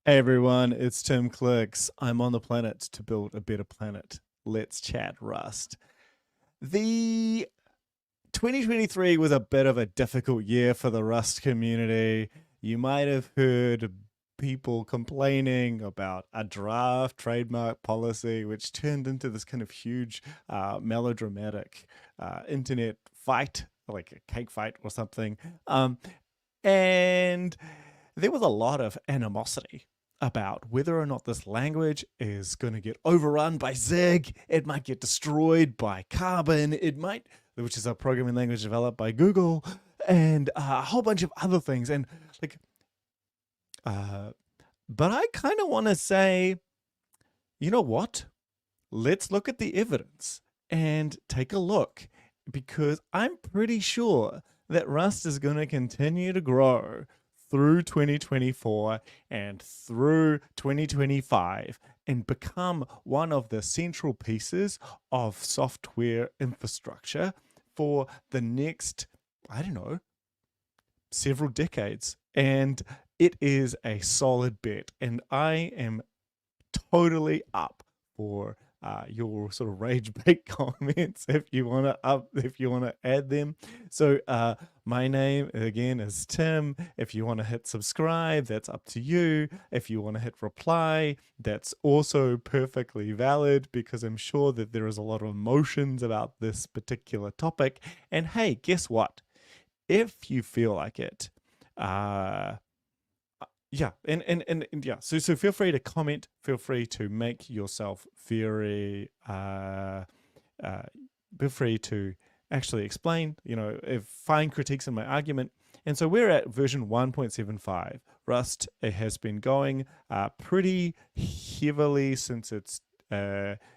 Hey everyone, it's Tim Clicks. I'm on the planet to build a better planet. Let's chat Rust. The 2023 was a bit of a difficult year for the Rust community. You might have heard people complaining about a draft trademark policy, which turned into this kind of huge melodramatic internet fight, like a cake fight or something. And there was a lot of animosity about whether or not this language is going to get overrun by Zig. It might get destroyed by Carbon. It might, which is a programming language developed by Google, and a whole bunch of other things. And like, but I kind of want to say, you know what? Let's look at the evidence and take a look, because I'm pretty sure that Rust is going to continue to grow through 2024 and through 2025 and become one of the central pieces of software infrastructure for the next, I don't know, several decades. And it is a solid bet. And I am totally up for your sort of rage bait comments if you want to add them. So my name again is Tim. If you want to hit subscribe, that's up to you. If you want to hit reply, that's also perfectly valid, because I'm sure that there is a lot of emotions about this particular topic. And hey, guess what? If you feel like it, yeah, and yeah, so feel free to comment, feel free to make yourself very feel free to actually explain, if find critiques in my argument. And so we're at version 1.75. Rust, it has been going pretty heavily since its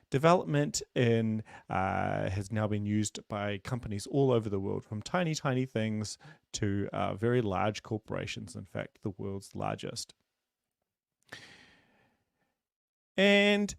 development, and has now been used by companies all over the world, from tiny things to very large corporations, in fact the world's largest. And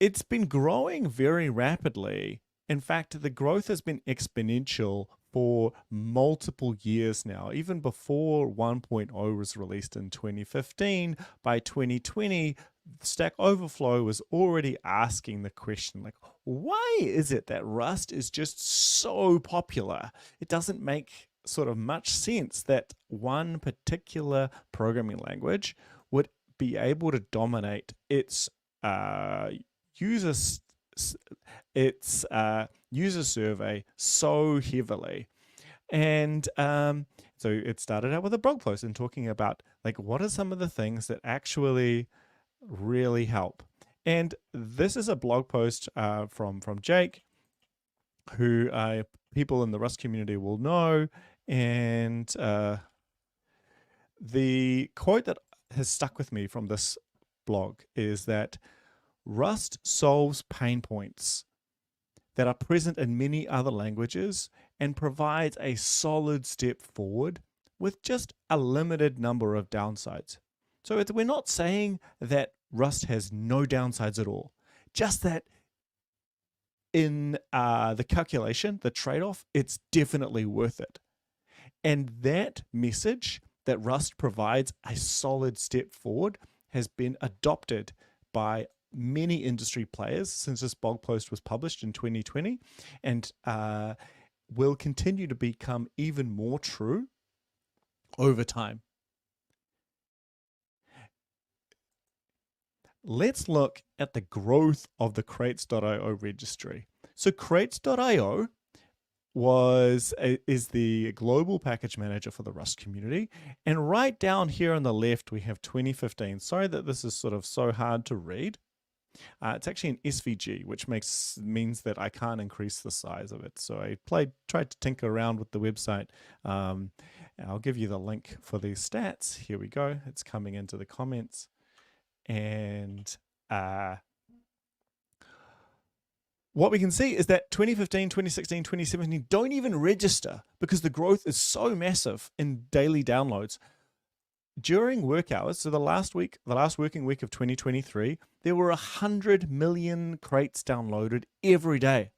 it's been growing very rapidly. In fact, the growth has been exponential for multiple years now. Even before 1.0 was released in 2015, by 2020, Stack Overflow was already asking the question, like, why is it that Rust is just so popular? It doesn't make sort of much sense that one particular programming language would be able to dominate its user survey so heavily. And so it started out with a blog post and talking about, like, what are some of the things that actually really help. And this is a blog post from Jake, who people in the Rust community will know. And the quote that has stuck with me from this blog is that Rust solves pain points that are present in many other languages and provides a solid step forward with just a limited number of downsides. So we're not saying that Rust has no downsides at all, just that in the calculation, the trade-off, it's definitely worth it. And that message that Rust provides a solid step forward has been adopted by many industry players since this blog post was published in 2020, and will continue to become even more true over time. Let's look at the growth of the crates.io registry. So crates.io is the global package manager for the Rust community. And right down here on the left, we have 2015. Sorry that this is sort of so hard to read. It's actually an SVG, which means that I can't increase the size of it. So I tried to tinker around with the website. I'll give you the link for these stats. Here we go. It's coming into the comments. And what we can see is that 2015, 2016, 2017 don't even register, because the growth is so massive in daily downloads. During work hours, so the last working week of 2023, there were 100 million crates downloaded every day.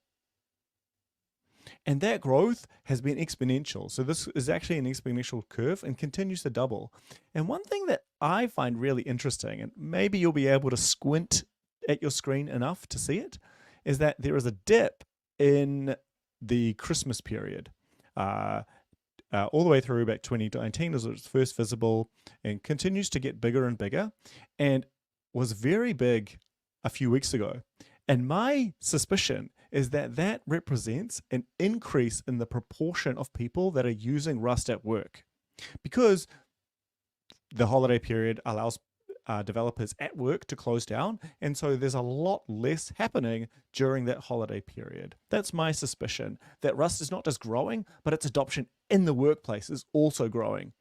And that growth has been exponential. So this is actually an exponential curve and continues to double. And one thing that I find really interesting, and maybe you'll be able to squint at your screen enough to see it, is that there is a dip in the Christmas period. All the way through about 2019 as it was first visible, and continues to get bigger and bigger, and was very big a few weeks ago. And my suspicion is that that represents an increase in the proportion of people that are using Rust at work, because the holiday period allows developers at work to close down, and so there's a lot less happening during that holiday period. That's my suspicion, that Rust is not just growing, but its adoption in the workplace is also growing.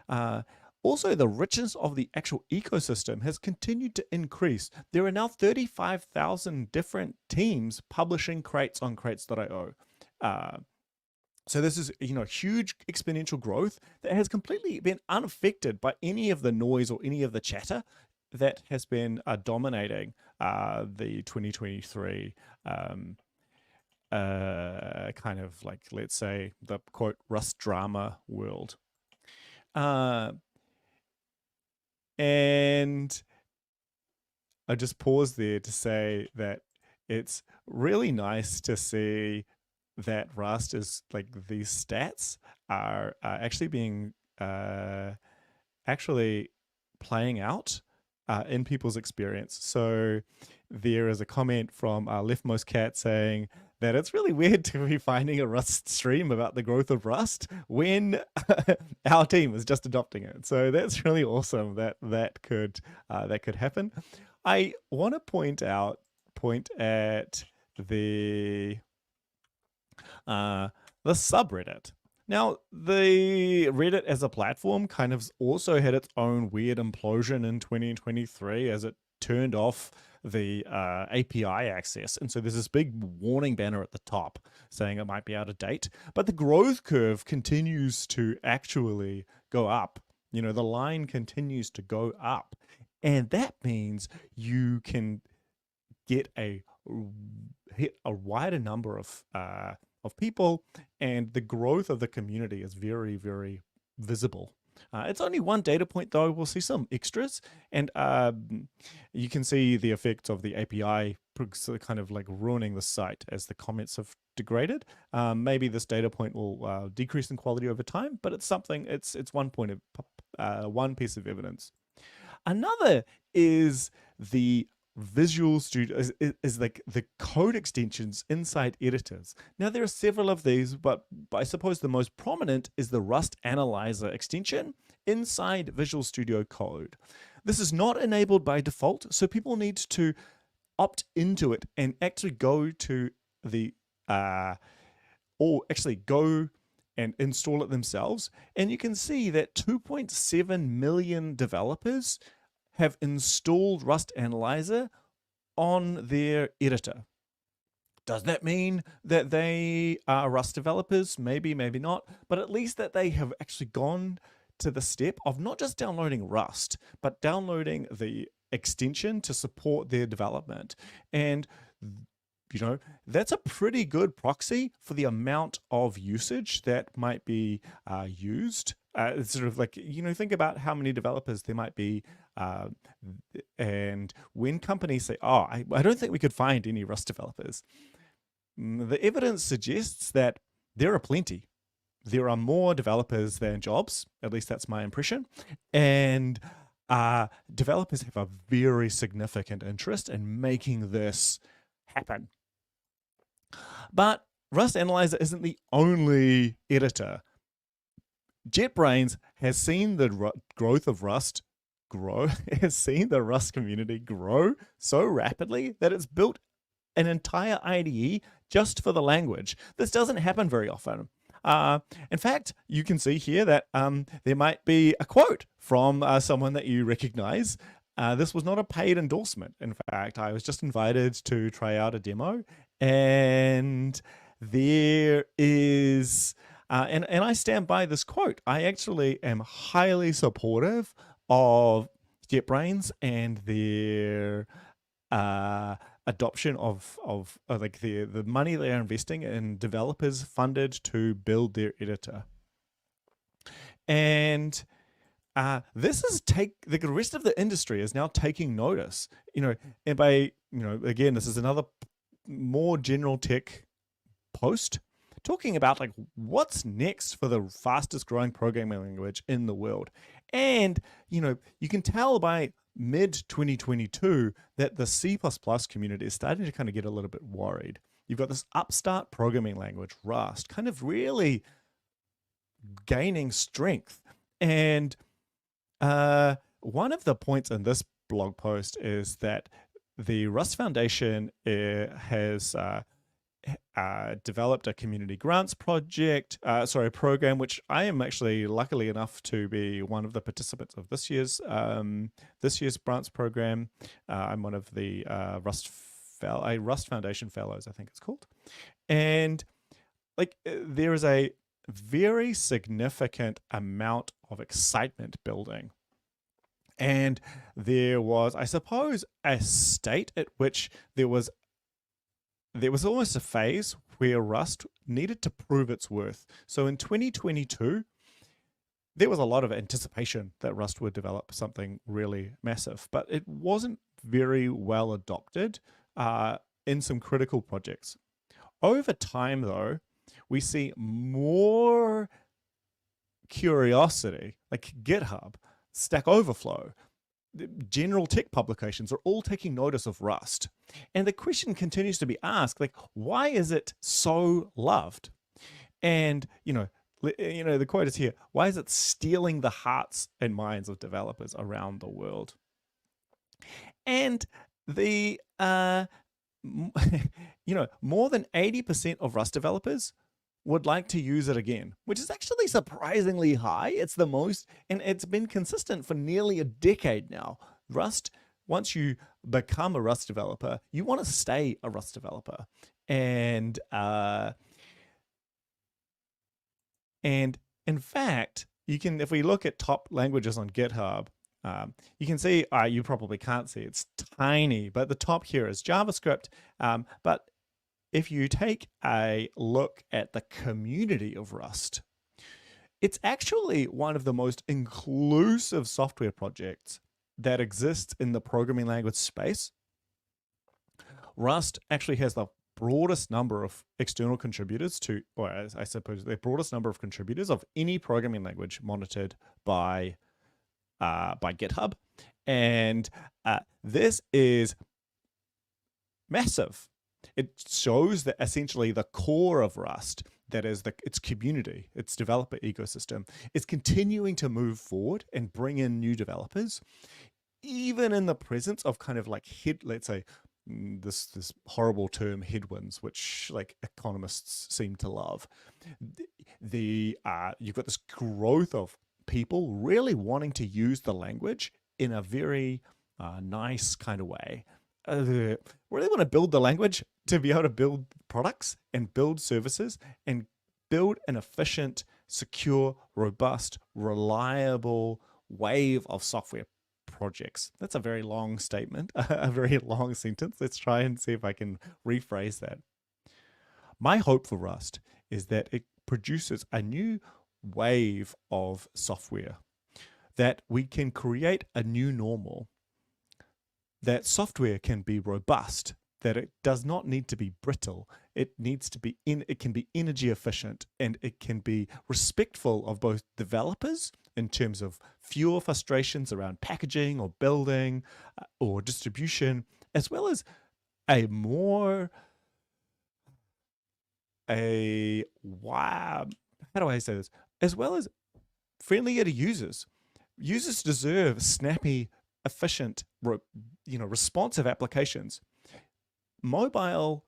Also, the richness of the actual ecosystem has continued to increase. There are now 35,000 different teams publishing crates on crates.io. So this is, huge exponential growth that has completely been unaffected by any of the noise or any of the chatter that has been dominating the 2023 kind of like, let's say, the quote Rust drama world. And I just pause there to say that it's really nice to see that Rust is like these stats are actually being actually playing out in people's experience. So there is a comment from Leftmost Cat saying that it's really weird to be finding a Rust stream about the growth of Rust when our team is just adopting it. So that's really awesome that could happen. I want to point at the subreddit. Now, the Reddit as a platform kind of also had its own weird implosion in 2023 as it turned off the API access. And so there's this big warning banner at the top saying it might be out of date. But the growth curve continues to actually go up. The line continues to go up. And that means you can hit a wider number of people, and the growth of the community is very, very visible. It's only one data point, though. We'll see some extras, and you can see the effects of the API kind of like ruining the site as the comments have degraded. Maybe this data point will decrease in quality over time, but it's something. It's one piece of evidence. Another is the Visual Studio is like the code extensions inside editors. Now there are several of these, but I suppose the most prominent is the Rust Analyzer extension inside Visual Studio Code. This is not enabled by default, so people need to opt into it and actually go to the or actually go and install it themselves. And you can see that 2.7 million developers have installed Rust Analyzer on their editor. Does that mean that they are Rust developers? Maybe, maybe not, but at least that they have actually gone to the step of not just downloading Rust, but downloading the extension to support their development. And that's a pretty good proxy for the amount of usage that might be used. It's sort of like, think about how many developers there might be. And when companies say, oh, I don't think we could find any Rust developers, the evidence suggests that there are plenty. There are more developers than jobs. At least that's my impression. And developers have a very significant interest in making this happen. But Rust Analyzer isn't the only editor. JetBrains has seen the growth of Rust has seen the Rust community grow so rapidly that it's built an entire IDE just for the language. This doesn't happen very often. In fact, you can see here that there might be a quote from someone that you recognize. This was not a paid endorsement. In fact, I was just invited to try out a demo, and there is, and I stand by this quote. I actually am highly supportive of JetBrains and their adoption of like the money they are investing in developers funded to build their editor. And this is the rest of the industry is now taking notice, and by, again, this is another more general tech post talking about like what's next for the fastest growing programming language in the world. And, you can tell by mid 2022 that the C++ community is starting to kind of get a little bit worried. You've got this upstart programming language, Rust, kind of really gaining strength. And one of the points in this blog post is that the Rust Foundation has developed a community grants program, which I am actually luckily enough to be one of the participants of this year's grants program. I'm one of the Rust Foundation Fellows, I think it's called, and like there is a very significant amount of excitement building. And there was, I suppose, a state at which there was almost a phase where Rust needed to prove its worth. So in 2022, there was a lot of anticipation that Rust would develop something really massive, but it wasn't very well adopted in some critical projects. Over time, though, we see more curiosity, like GitHub, Stack Overflow, general tech publications are all taking notice of Rust. And the question continues to be asked, like, why is it so loved? And, the quote is here, why is it stealing the hearts and minds of developers around the world? And the, more than 80% of Rust developers would like to use it again, which is actually surprisingly high. It's the most, and it's been consistent for nearly a decade now. Rust, once you become a Rust developer, you want to stay a Rust developer. And in fact, you can, if we look at top languages on GitHub, you can see, you probably can't see, it's tiny, but the top here is JavaScript. But if you take a look at the community of Rust, it's actually one of the most inclusive software projects that exists in the programming language space. Rust actually has the broadest number of external contributors or I suppose the broadest number of contributors of any programming language monitored by GitHub. And this is massive. It shows that essentially the core of Rust, that is its community, its developer ecosystem, is continuing to move forward and bring in new developers, even in the presence of kind of like let's say this horrible term headwinds, which like economists seem to love. You've got this growth of people really wanting to use the language in a very nice kind of way. Really want to build the language to be able to build products and build services and build an efficient, secure, robust, reliable wave of software projects. That's a very long statement, a very long sentence. Let's try and see if I can rephrase that. My hope for Rust is that it produces a new wave of software, that we can create a new normal, that software can be robust, that it does not need to be brittle. It needs to be it can be energy efficient, and it can be respectful of both developers in terms of fewer frustrations around packaging or building or distribution, as well as a more how do I say this? As well as friendlier to users. Users deserve snappy, efficient, responsive applications. Mobile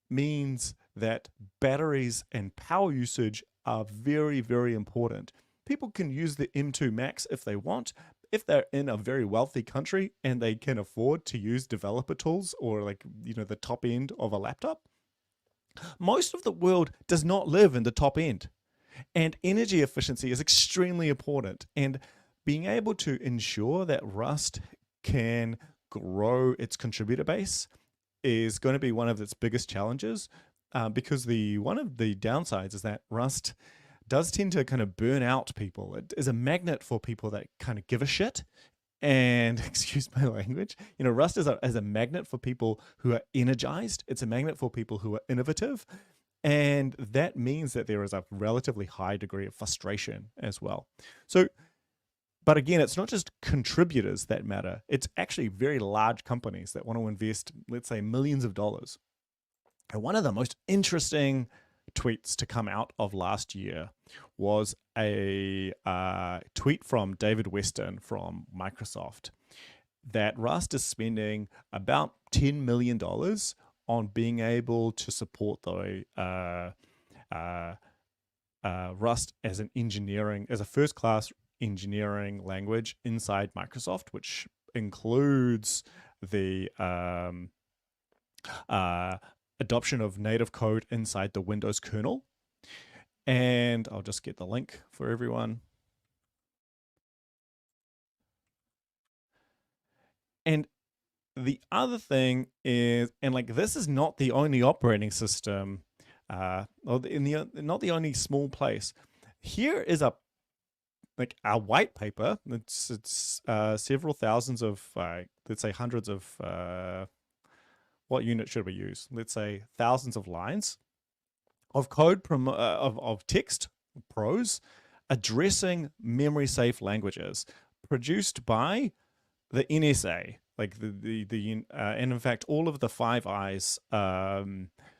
means that batteries and power usage are very, very important. People can use the M2 Max if they want, if they're in a very wealthy country and they can afford to use developer tools or the top end of a laptop. Most of the world does not live in the top end, and energy efficiency is extremely important. And being able to ensure that Rust can grow its contributor base is going to be one of its biggest challenges, because one of the downsides is that Rust does tend to kind of burn out people. It is a magnet for people that kind of give a shit. And excuse my language, Rust is a magnet for people who are energized. It's a magnet for people who are innovative. And that means that there is a relatively high degree of frustration as well. So, but again, it's not just contributors that matter. It's actually very large companies that want to invest, let's say, millions of dollars. And one of the most interesting tweets to come out of last year was a tweet from David Weston from Microsoft that Rust is spending about $10 million on being able to support the Rust as a first-class engineering language inside Microsoft, which includes the adoption of native code inside the Windows kernel. And I'll just get the link for everyone. And the other thing is, and like this is not the only operating system, not the only small place. Here is a white paper. It's several thousands of, let's say hundreds of, what unit should we use? Let's say thousands of lines of code of text prose addressing memory safe languages produced by the NSA, like and in fact all of the Five Eyes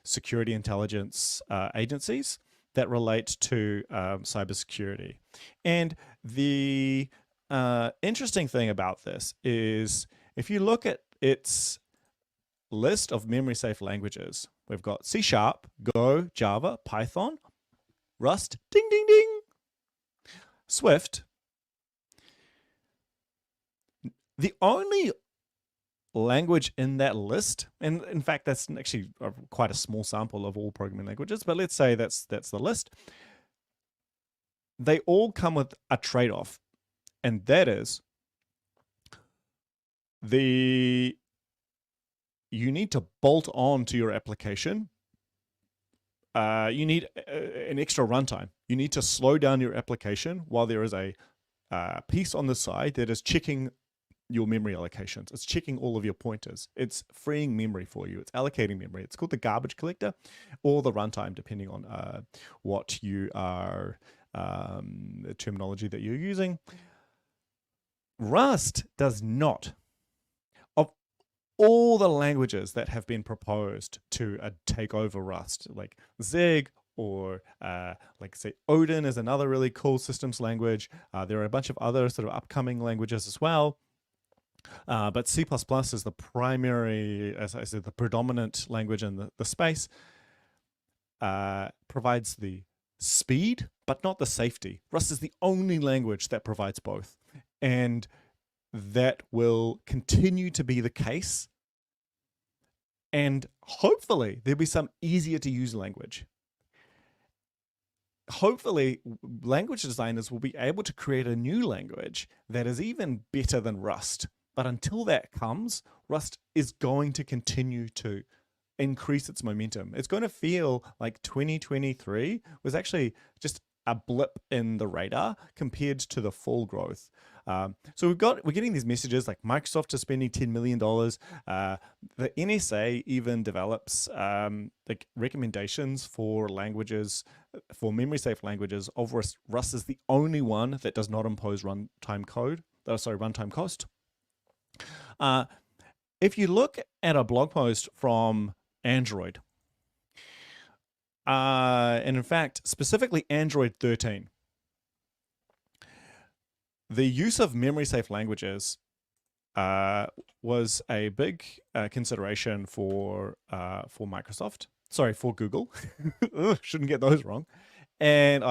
security intelligence agencies that relate to cybersecurity. And the interesting thing about this is if you look at its list of memory safe languages, we've got C#, Go, Java, Python, Rust, ding, ding, ding, Swift. The only language in that list, and in fact, that's actually quite a small sample of all programming languages, but let's say that's the list. They all come with a trade-off, and that is you need to bolt on to your application. You need an extra runtime. You need to slow down your application while there is a piece on the side that is checking your memory allocations. It's checking all of your pointers. It's freeing memory for you. It's allocating memory. It's called the garbage collector or the runtime, depending on what you are, the terminology that you're using. Rust does not. Of all the languages that have been proposed to take over Rust, like Zig, or like say Odin is another really cool systems language. There are a bunch of other sort of upcoming languages as well. But C++ is the primary, as I said, the predominant language in the space, provides the speed, but not the safety. Rust is the only language that provides both. And that will continue to be the case. And hopefully there'll be some easier to use language. Hopefully language designers will be able to create a new language that is even better than Rust. But until that comes, Rust is going to continue to increase its momentum. It's going to feel like 2023 was actually just a blip in the radar compared to the full growth. So we're getting these messages like Microsoft is spending $10 million. The NSA even develops like recommendations for languages, for memory safe languages. Of Rust is the only one that does not impose runtime cost. If you look at a blog post from Android, and in fact, specifically Android 13, the use of memory safe languages was a big consideration for Microsoft. Sorry, for Google. Shouldn't get those wrong. And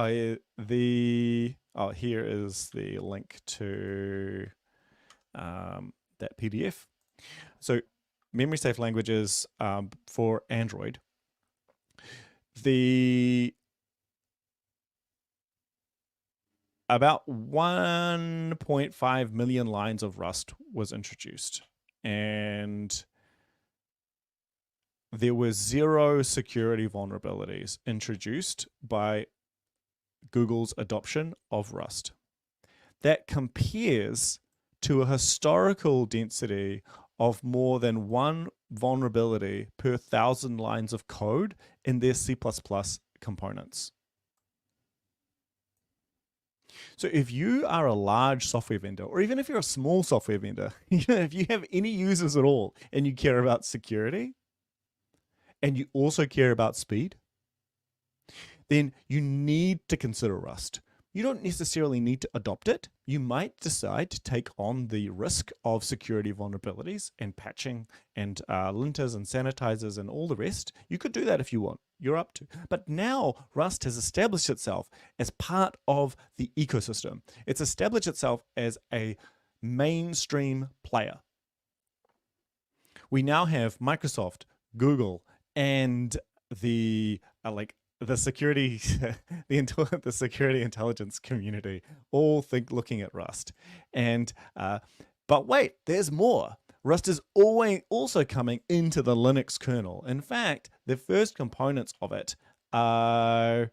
here is the link to that PDF. So memory safe languages for Android. About 1.5 million lines of Rust was introduced. And there were 0 security vulnerabilities introduced by Google's adoption of Rust. That compares to a historical density of more than 1 vulnerability per 1,000 lines of code in their C++ components. So if you are a large software vendor, or even if you're a small software vendor, if you have any users at all and you care about security and you also care about speed, then you need to consider Rust. You don't necessarily need to adopt it. You might decide to take on the risk of security vulnerabilities and patching and linters and sanitizers and all the rest. You could do that if you want. You're up to. But now Rust has established itself as part of the ecosystem. It's established itself as a mainstream player. We now have Microsoft, Google, and the the security, the security intelligence community all looking at Rust. And but wait, there's more. Rust is always also coming into the Linux kernel. In fact, the first components of it are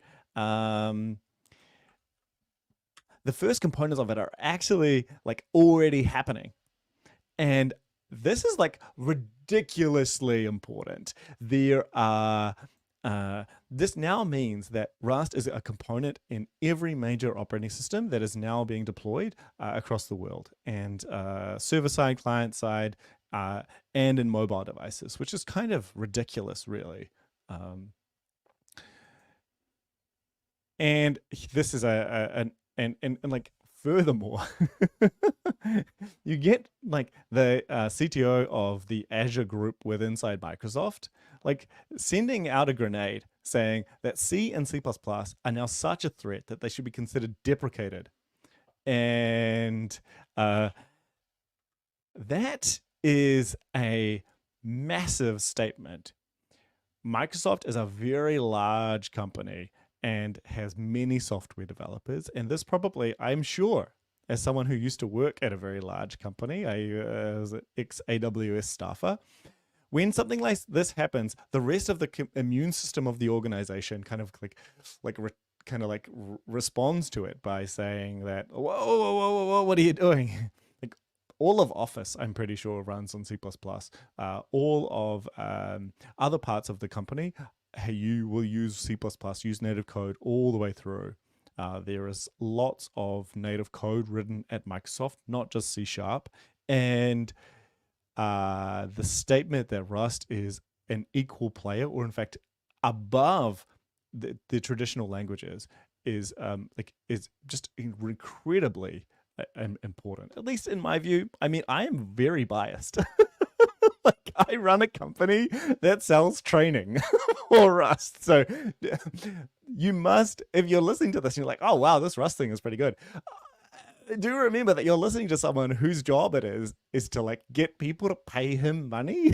actually like already happening. And this is like ridiculously important. There are this now means that Rust is a component in every major operating system that is now being deployed across the world, and server-side, client-side, and in mobile devices, which is kind of ridiculous, really. And this is and like furthermore, you get like the CTO of the Azure group with inside Microsoft, like sending out a grenade saying that C and C++ are now such a threat that they should be considered deprecated. And that is a massive statement. Microsoft is a very large company and has many software developers. And this probably, I'm sure, as someone who used to work at a very large company, I was an ex-AWS staffer, when something like this happens, the rest of the immune system of the organization kind of responds to it by saying that, whoa, what are you doing? Like all of Office, I'm pretty sure, runs on C++. All of other parts of the company, you will use C++, use native code all the way through. There is lots of native code written at Microsoft, not just C#. And the statement that Rust is an equal player, or in fact above the traditional languages, is just incredibly important, at least in my view. I mean, I am very biased. Like I run a company that sells training for Rust. So you must, if you're listening to this and you're like, oh wow, this Rust thing is pretty good, do remember that you're listening to someone whose job it is to like get people to pay him money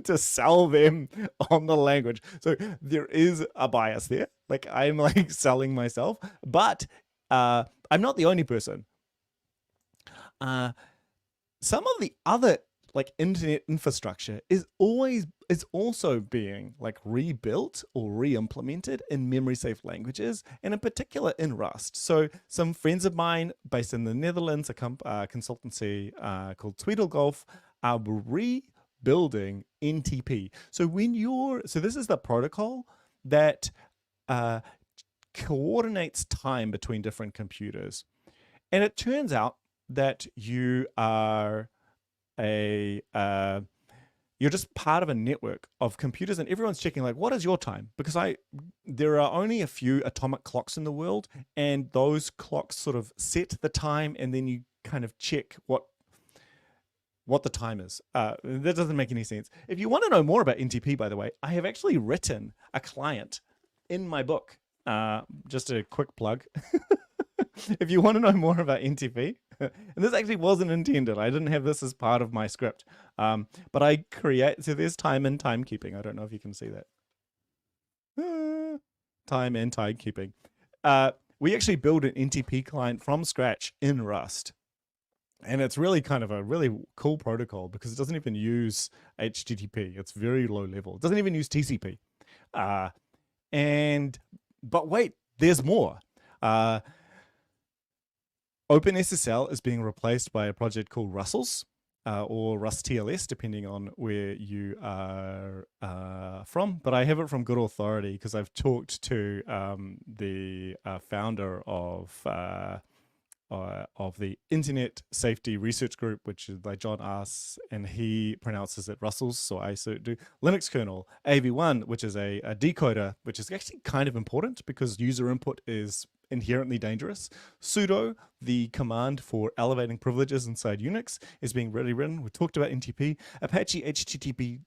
to sell them on the language. So there is a bias there. Like I'm like selling myself, but I'm not the only person. Some of the other like internet infrastructure is also being like rebuilt or re-implemented in memory safe languages, and in particular in Rust. So some friends of mine based in the Netherlands, a consultancy called Tweedlegolf, are rebuilding NTP. So this is the protocol that coordinates time between different computers. And it turns out that you are you're just part of a network of computers, and everyone's checking like, what is your time? Because there are only a few atomic clocks in the world, and those clocks sort of set the time, and then you kind of check what the time is. That doesn't make any sense. If you want to know more about NTP, by the way, I have actually written a client in my book. Just a quick plug. If you want to know more about NTP, and this actually wasn't intended, I didn't have this as part of my script, but I so there's time and timekeeping. I don't know if you can see that. Time and timekeeping. We actually built an NTP client from scratch in Rust. And it's really kind of a really cool protocol because it doesn't even use HTTP. It's very low level. It doesn't even use TCP. Uh, and but wait, there's more. Uh, OpenSSL is being replaced by a project called Russell's, or Rust TLS, depending on where you are from. But I have it from good authority because I've talked to the founder of the Internet Safety Research Group, which is by John Ass, and he pronounces it Russell's, so I so do. Linux kernel, AV1, which is a decoder, which is actually kind of important because user input is inherently dangerous. Sudo, the command for elevating privileges inside Unix, is being rewritten. We talked about NTP. Apache HTTP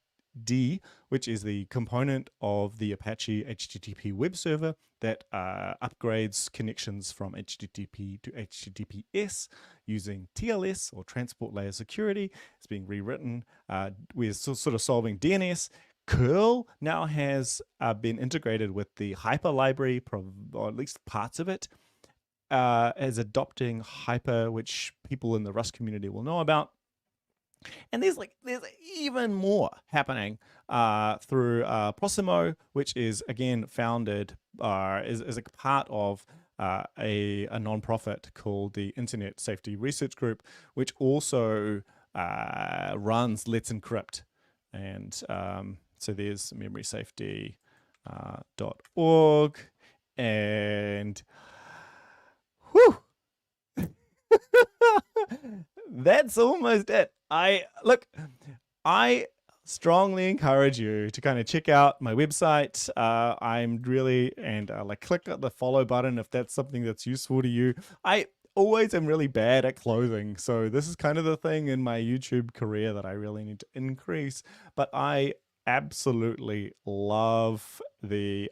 D, which is the component of the Apache HTTP web server that upgrades connections from HTTP to HTTPS using TLS or transport layer security. It's being rewritten. We're sort of solving DNS. Curl now has been integrated with the Hyper library, or at least parts of it, as adopting Hyper, which people in the Rust community will know about. And there's even more happening through Prosimo, which is again founded is a part of a nonprofit called the Internet Safety Research Group, which also runs Let's Encrypt. And so there's memorysafety.org, and whew, that's almost it. I strongly encourage you to kind of check out my website. I'm really, and click the follow button if that's something that's useful to you. I always am really bad at closing, so this is kind of the thing in my YouTube career that I really need to increase. But I absolutely love the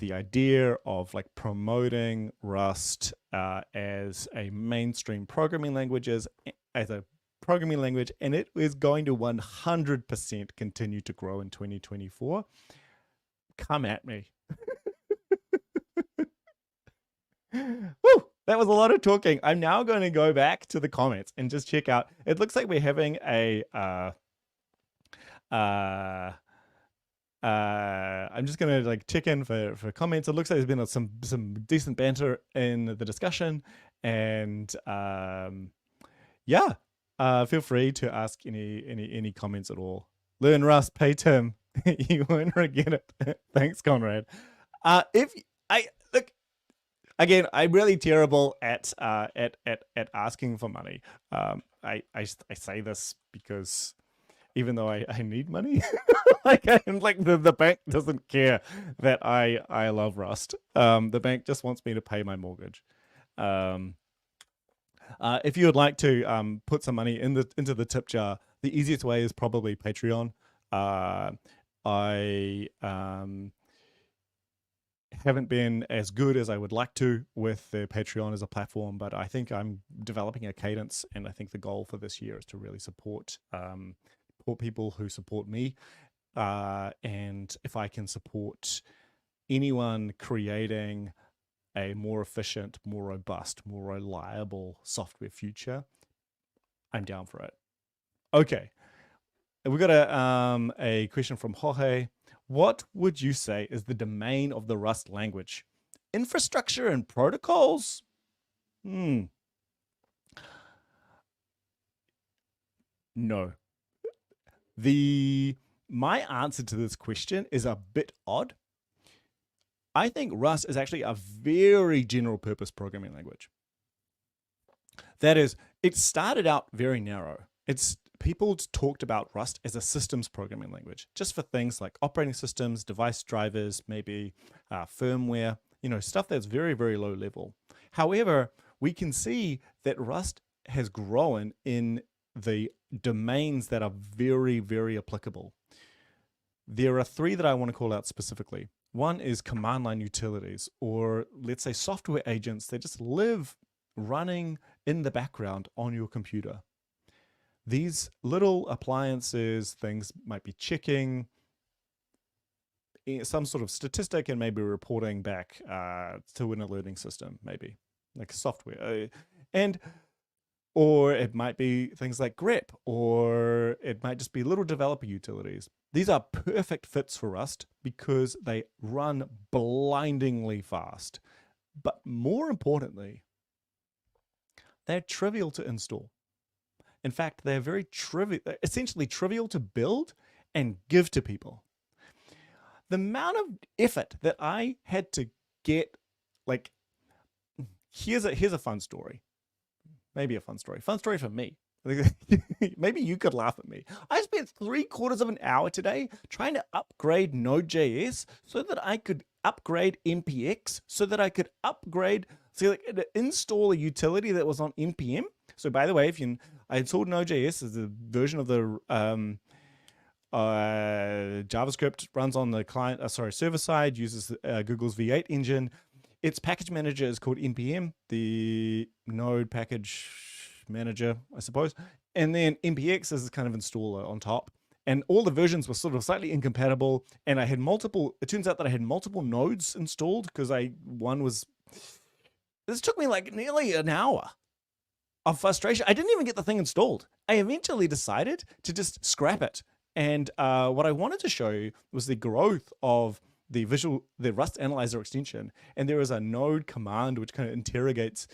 idea of promoting Rust as a mainstream programming language, as a programming language, and it is going to 100% continue to grow in 2024. Come at me. Woo, that was a lot of talking. I'm now going to go back to the comments and just check out. It looks like we're having a I'm just gonna check in for comments. It looks like there's been some decent banter in the discussion, and yeah, feel free to ask any comments at all. Learn Rust, pay Tim. You won't regret it. Thanks, Conrad. If I look again, I'm really terrible at asking for money. I say this because even though I need money, the bank doesn't care that I love Rust. The bank just wants me to pay my mortgage. If you would like to put some money into the tip jar, the easiest way is probably Patreon. I haven't been as good as I would like to with the Patreon as a platform, but I think I'm developing a cadence, and I think the goal for this year is to really support people who support me, and if I can support anyone creating a more efficient, more robust, more reliable software future, I'm down for it. Okay, we got a question from Jorge. What would you say is the domain of the Rust language? Infrastructure and protocols? No. My answer to this question is a bit odd. I think Rust is actually a very general purpose programming language. That is, it started out very narrow. People talked about Rust as a systems programming language, just for things like operating systems, device drivers, maybe firmware, stuff that's very, very low level. However, we can see that Rust has grown in the domains that are very, very applicable. There are three that I want to call out specifically. One is command line utilities, or let's say software agents that just live running in the background on your computer. These little appliances, things might be checking some sort of statistic and maybe reporting back to an alerting system, maybe like software. And Or it might be things like grep, or it might just be little developer utilities. These are perfect fits for Rust because they run blindingly fast. But more importantly, they're trivial to install. In fact, they're very trivial, essentially trivial to build and give to people. The amount of effort that I had to get, like, here's a fun story. Maybe a fun story. Fun story for me. Maybe you could laugh at me. I spent 3/4 of an hour today trying to upgrade Node.js so that I could upgrade npx, so that I could upgrade, so like install a utility that was on npm. So by the way, I installed Node.js as a version of the JavaScript, runs on the client, server side, uses Google's V8 engine. Its package manager is called npm, the Node package manager, I suppose. And then npx is kind of installer on top. And all the versions were sort of slightly incompatible. And I had it turns out that I had multiple nodes installed because this took me like nearly an hour of frustration. I didn't even get the thing installed. I eventually decided to just scrap it. And what I wanted to show you was the growth of the Rust Analyzer extension. And there is a node command which kind of interrogates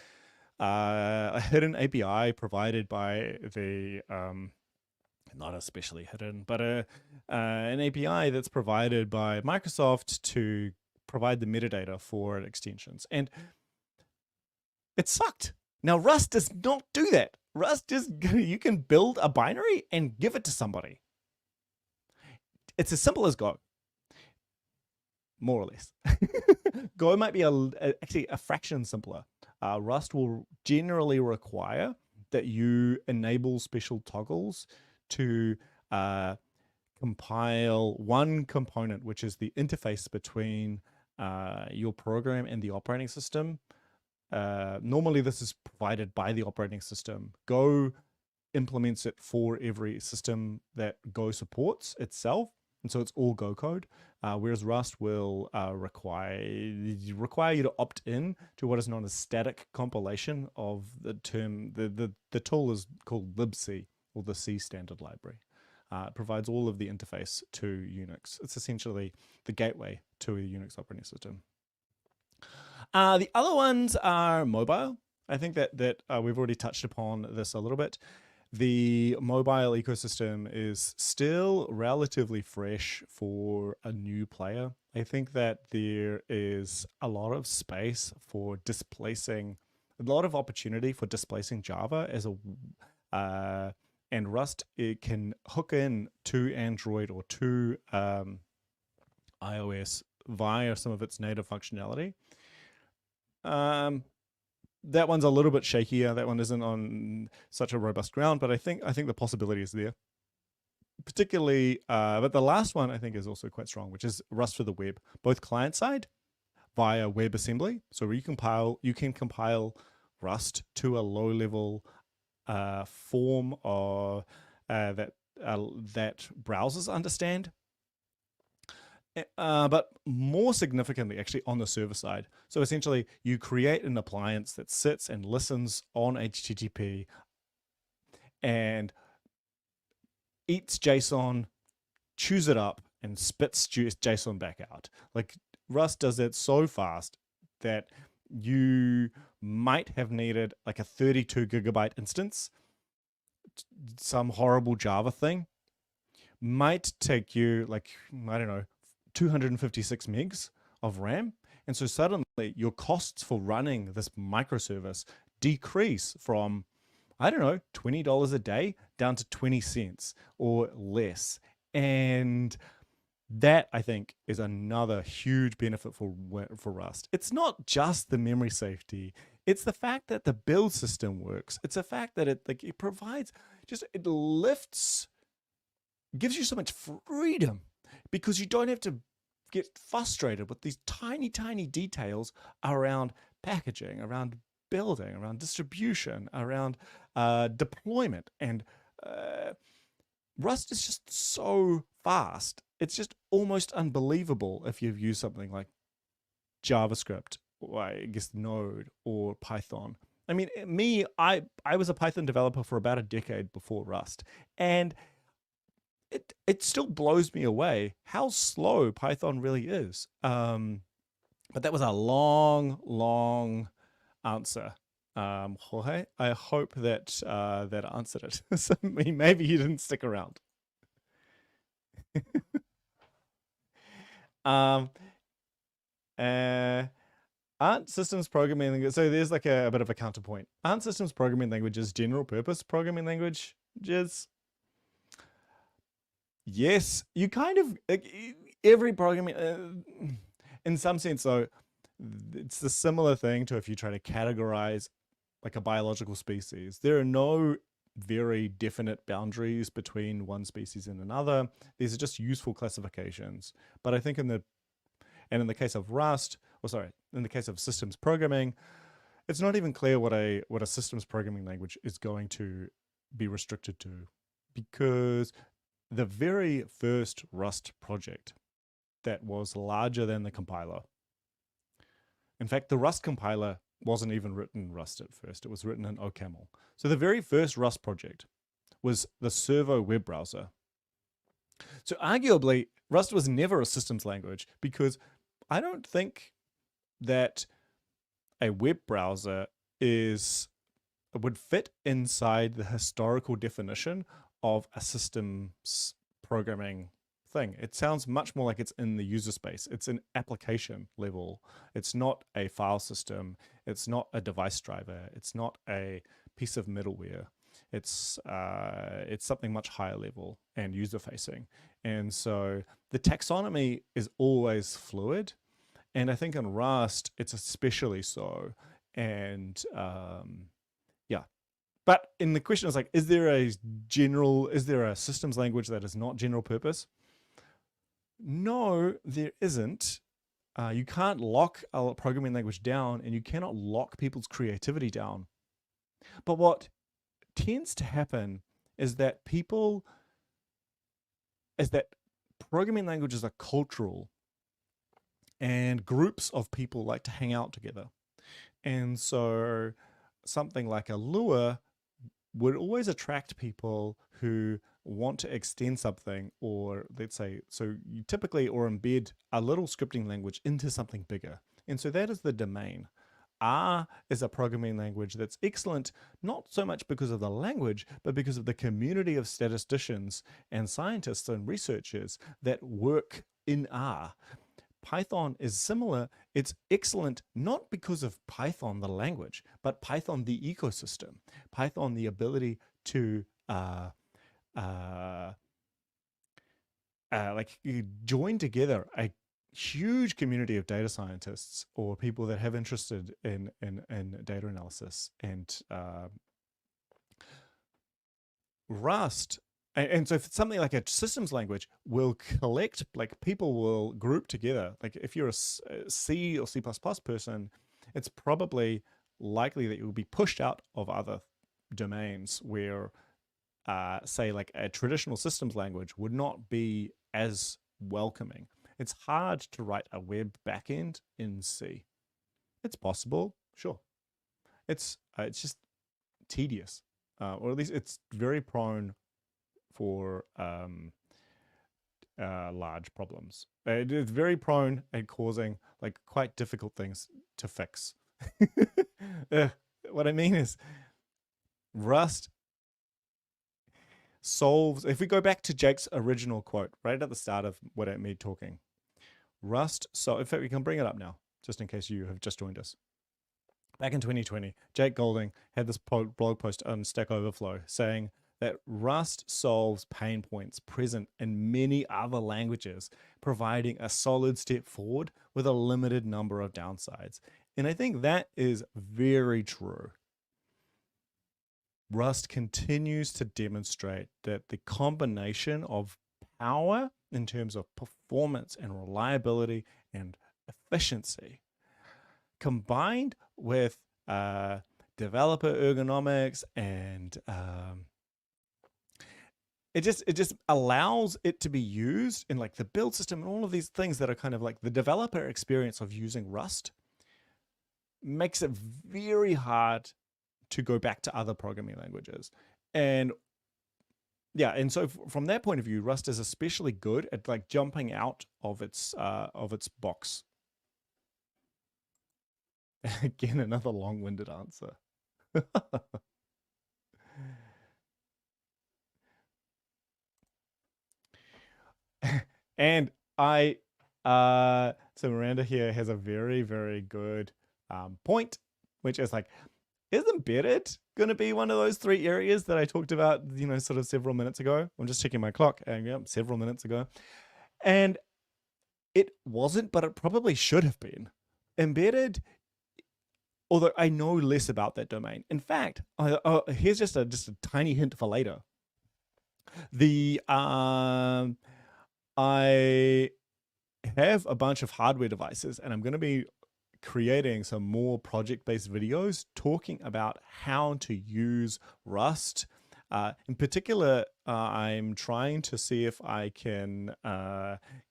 a hidden API provided by the, not especially hidden, but an API that's provided by Microsoft to provide the metadata for extensions. And it sucked. Now, Rust does not do that. Rust is, you can build a binary and give it to somebody. It's as simple as Go, more or less. Go might be actually a fraction simpler. Rust will generally require that you enable special toggles to compile one component, which is the interface between your program and the operating system. Normally, this is provided by the operating system. Go implements it for every system that Go supports itself. And so it's all Go code, whereas Rust will require you to opt in to what is known as static compilation of the term. The tool is called libc, or the C standard library. It provides all of the interface to Unix. It's essentially the gateway to a Unix operating system. The other ones are mobile. I think that we've already touched upon this a little bit. The mobile ecosystem is still relatively fresh for a new player. I think that there is a lot of space for displacing, a lot of opportunity for displacing Java as and Rust, it can hook in to Android or to iOS via some of its native functionality. That one's a little bit shakier. That one isn't on such a robust ground, but I think the possibility is there. Particularly, but the last one I think is also quite strong, which is Rust for the web, both client side via WebAssembly. So you can compile Rust to a low level form or that browsers understand. But more significantly, actually, on the server side. So essentially, you create an appliance that sits and listens on HTTP and eats JSON, chews it up, and spits JSON back out. Like, Rust does it so fast that you might have needed like a 32 gigabyte instance. Some horrible Java thing might take you like, I don't know, 256 megs of RAM. And so suddenly your costs for running this microservice decrease from, I don't know, $20 a day down to 20 cents or less. And that, I think, is another huge benefit for Rust. It's not just the memory safety. It's the fact that the build system works. It's the fact that it provides, it lifts, gives you so much freedom, because you don't have to get frustrated with these tiny, tiny details around packaging, around building, around distribution, around deployment. And Rust is just so fast. It's just almost unbelievable if you've used something like JavaScript, or I guess Node or Python. I mean, I was a Python developer for about a decade before Rust, and it still blows me away how slow Python really is. But that was a long answer, Jorge. I hope that that answered it. So maybe you didn't stick around. Um, uh, aren't systems programming languages? So there's like a bit of a counterpoint. Aren't systems programming languages general purpose programming languages? Yes, you kind of like, every programming, in some sense, though, it's a similar thing to if you try to categorize like a biological species. There are no very definite boundaries between one species and another. These are just useful classifications. But I think in the case of Rust, or sorry, in the case of systems programming, it's not even clear what a systems programming language is going to be restricted to, because the very first Rust project that was larger than the compiler. In fact, the Rust compiler wasn't even written in Rust at first. It was written in OCaml. So the very first Rust project was the servo web browser. So arguably, Rust was never a systems language, because I don't think that a web browser would fit inside the historical definition of a systems programming thing. It sounds much more like it's in the user space. It's an application level. It's not a file system. It's not a device driver. It's not a piece of middleware. It's something much higher level and user facing. And so the taxonomy is always fluid. And I think in Rust, it's especially so. And yeah. But in the question is like, is there a systems language that is not general purpose? No, there isn't. You can't lock a programming language down, and you cannot lock people's creativity down. But what tends to happen is that programming languages are cultural, and groups of people like to hang out together. And so something like a Lua would always attract people who want to extend something, or let's say, so you typically or embed a little scripting language into something bigger. And so that is the domain. R is a programming language that's excellent, not so much because of the language, but because of the community of statisticians and scientists and researchers that work in R. Python is similar. It's excellent not because of Python, the language, but Python, the ecosystem. Python, the ability to like join together a huge community of data scientists or people that have interested in data analysis. And Rust, and so if it's something like a systems language, will collect, like people will group together. Like if you're a C or C++ person, it's probably likely that you'll be pushed out of other domains where, say, like a traditional systems language would not be as welcoming. It's hard to write a web backend in C. It's possible, sure. It's just tedious, or at least it's very prone for large problems. It is very prone at causing like quite difficult things to fix. What I mean is, Rust solves, if we go back to Jake's original quote right at the start of what me talking, Rust, so in fact we can bring it up now, just in case you have just joined us. Back in 2020, Jake Golding had this blog post on Stack Overflow saying that Rust solves pain points present in many other languages, providing a solid step forward with a limited number of downsides. And I think that is very true. Rust continues to demonstrate that the combination of power in terms of performance and reliability and efficiency, combined with developer ergonomics and it just allows it to be used in like the build system and all of these things that are kind of like the developer experience of using Rust makes it very hard to go back to other programming languages. And yeah, and so from that point of view, Rust is especially good at like jumping out of its box. Again, another long-winded answer. And so Miranda here has a very, very good point, which is like, is embedded going to be one of those 3 areas that I talked about, sort of several minutes ago? I'm just checking my clock, and yeah, several minutes ago. And it wasn't, but it probably should have been. Embedded, although I know less about that domain. In fact, here's just a tiny hint for later. I have a bunch of hardware devices, and I'm going to be creating some more project-based videos talking about how to use Rust. In particular, I'm trying to see if I can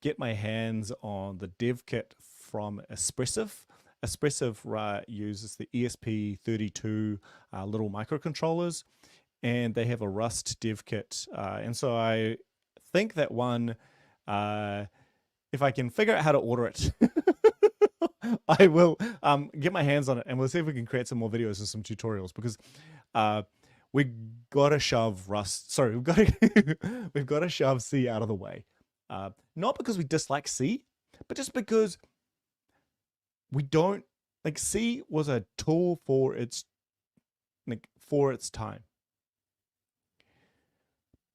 get my hands on the dev kit from Espressif. Espressif uses the ESP32 little microcontrollers, and they have a Rust dev kit. And so I think that one, if I can figure out how to order it, I will get my hands on it, and we'll see if we can create some more videos and some tutorials, because we gotta shove Rust. Sorry, we've got to shove C out of the way. Not because we dislike C, but just because we don't like C was a tool for its time,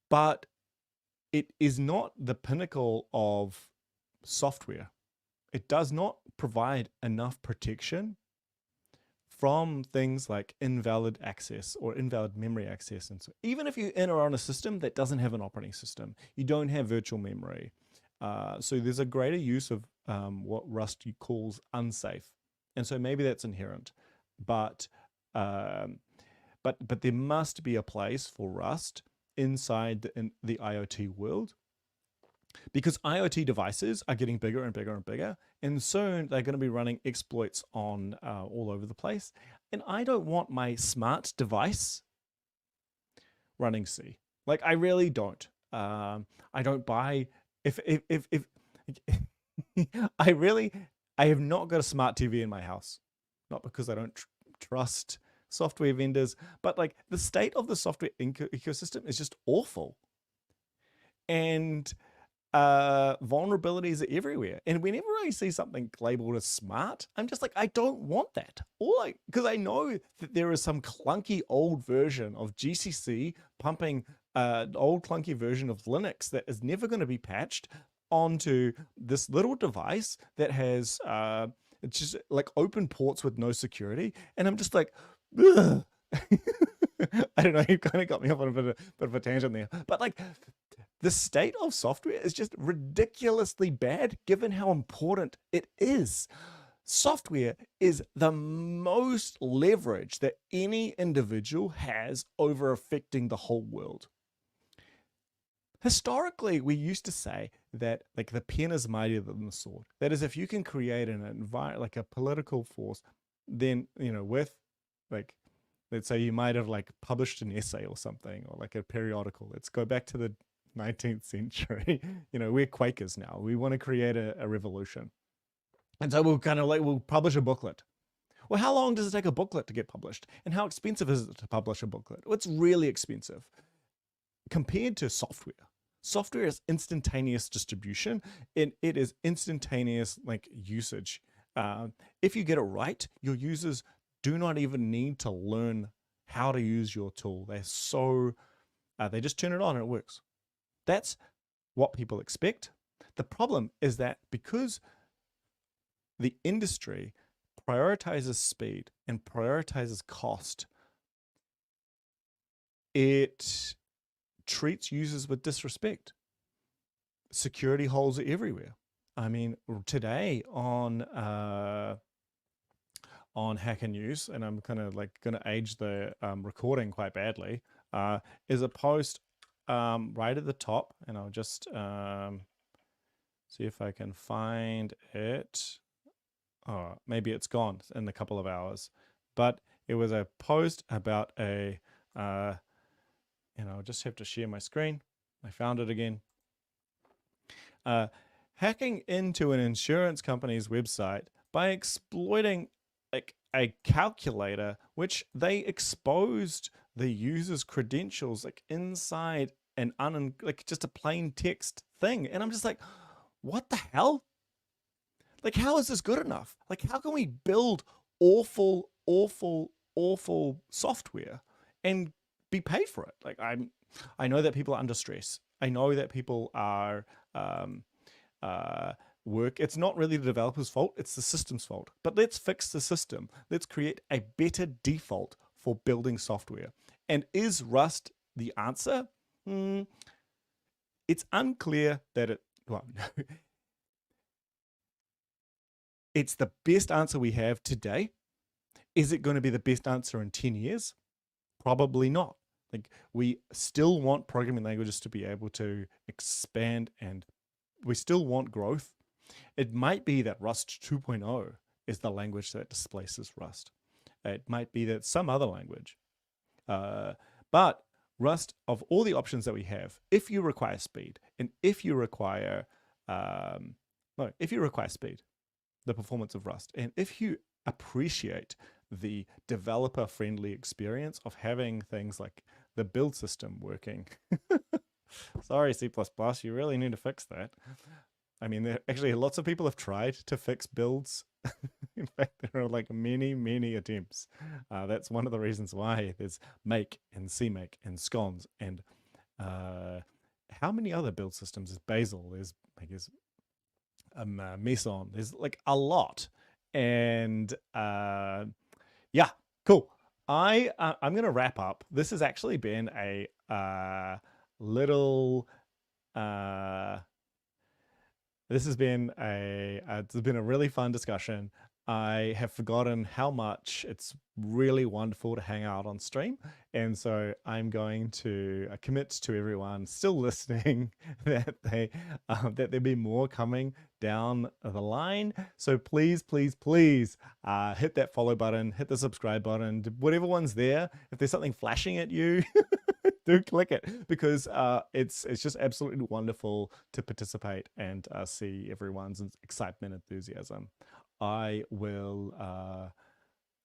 but it is not the pinnacle of software. It does not provide enough protection from things like invalid access or invalid memory access. And so even if you enter on a system that doesn't have an operating system, you don't have virtual memory. So there's a greater use of what Rust calls unsafe. And so maybe that's inherent, but there must be a place for Rust inside the IoT world, because IoT devices are getting bigger and bigger and bigger, and soon they're going to be running exploits on all over the place. And I don't want my smart device running C. Like, I really don't. I don't buy if I have not got a smart TV in my house, not because I don't trust software vendors, but like the state of the software ecosystem is just awful. And vulnerabilities are everywhere, and whenever I see something labeled as smart, I'm just like, I don't want that. Because I know that there is some clunky old version of GCC pumping an old clunky version of Linux that is never going to be patched onto this little device that has it's just like open ports with no security, and I'm just like, ugh. I don't know, you kind of got me off on a bit of a tangent there, but like, the state of software is just ridiculously bad given how important it is. Software is the most leverage that any individual has over affecting the whole world. Historically, we used to say that like the pen is mightier than the sword. That is, if you can create an environment, like a political force, then, with like, let's say you might have like published an essay or something, or like a periodical. Let's go back to the 19th century. We're Quakers now. We want to create a revolution. And so we'll publish a booklet. Well, how long does it take a booklet to get published? And how expensive is it to publish a booklet? Well, it's really expensive compared to software. Software is instantaneous distribution, and it is instantaneous like usage. If you get it right, your users do not even need to learn how to use your tool. They just turn it on and it works. That's what people expect. The problem is that because the industry prioritizes speed and prioritizes cost, it treats users with disrespect. Security holes are everywhere. I mean, today on Hacker News, and I'm kind of like going to age the recording quite badly, is a post right at the top, and I'll just see if I can find it. Oh, maybe it's gone in a couple of hours. But It was a post about a, I'll just have to share my screen. I found it again. Hacking into an insurance company's website by exploiting like a calculator, which they exposed the user's credentials like inside an like just a plain text thing. And I'm just like, what the hell? Like, how is this good enough? Like, how can we build awful, awful, awful software and be paid for it? Like, I know that people are under stress. I know that people are um, work. It's not really the developer's fault. It's the system's fault. But let's fix the system. Let's create a better default for building software. And is Rust the answer? It's unclear that it. Well, no, it's the best answer we have today. Is it going to be the best answer in 10 years? Probably not. Like, we still want programming languages to be able to expand, and we still want growth. It might be that Rust 2.0 is the language that displaces Rust. It might be that some other language. But Rust, of all the options that we have, if you require speed, and if you require, if you require speed, the performance of Rust, and if you appreciate the developer-friendly experience of having things like the build system working. Sorry, C++, you really need to fix that. I mean, actually lots of people have tried to fix builds. In fact, there are like many, many attempts. That's one of the reasons why there's make and CMake and scones and how many other build systems is Bazel? There's, I guess, Meson. There's like a lot. And yeah, cool. I'm gonna wrap up. This has actually been a little this has been it's been a really fun discussion. I have forgotten how much it's really wonderful to hang out on stream, and so I'm going to commit to everyone still listening that that there be more coming down the line. So please, please, please hit that follow button, hit the subscribe button, whatever one's there. If there's something flashing at you, do click it, because it's just absolutely wonderful to participate and see everyone's excitement, enthusiasm. I will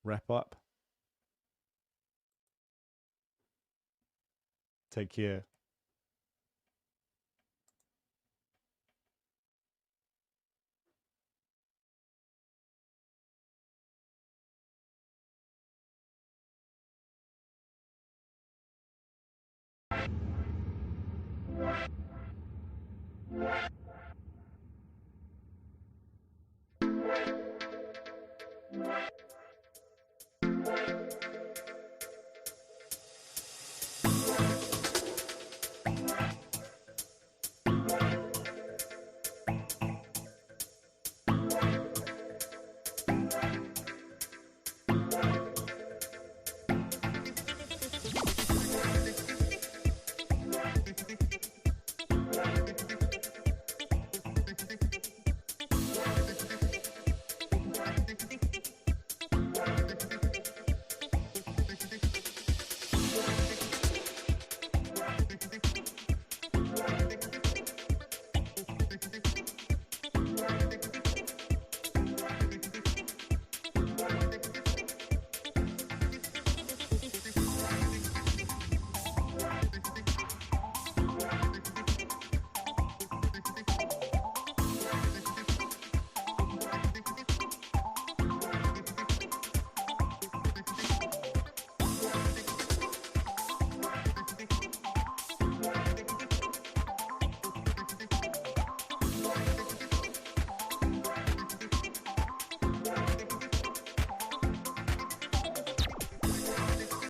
wrap up. Take care.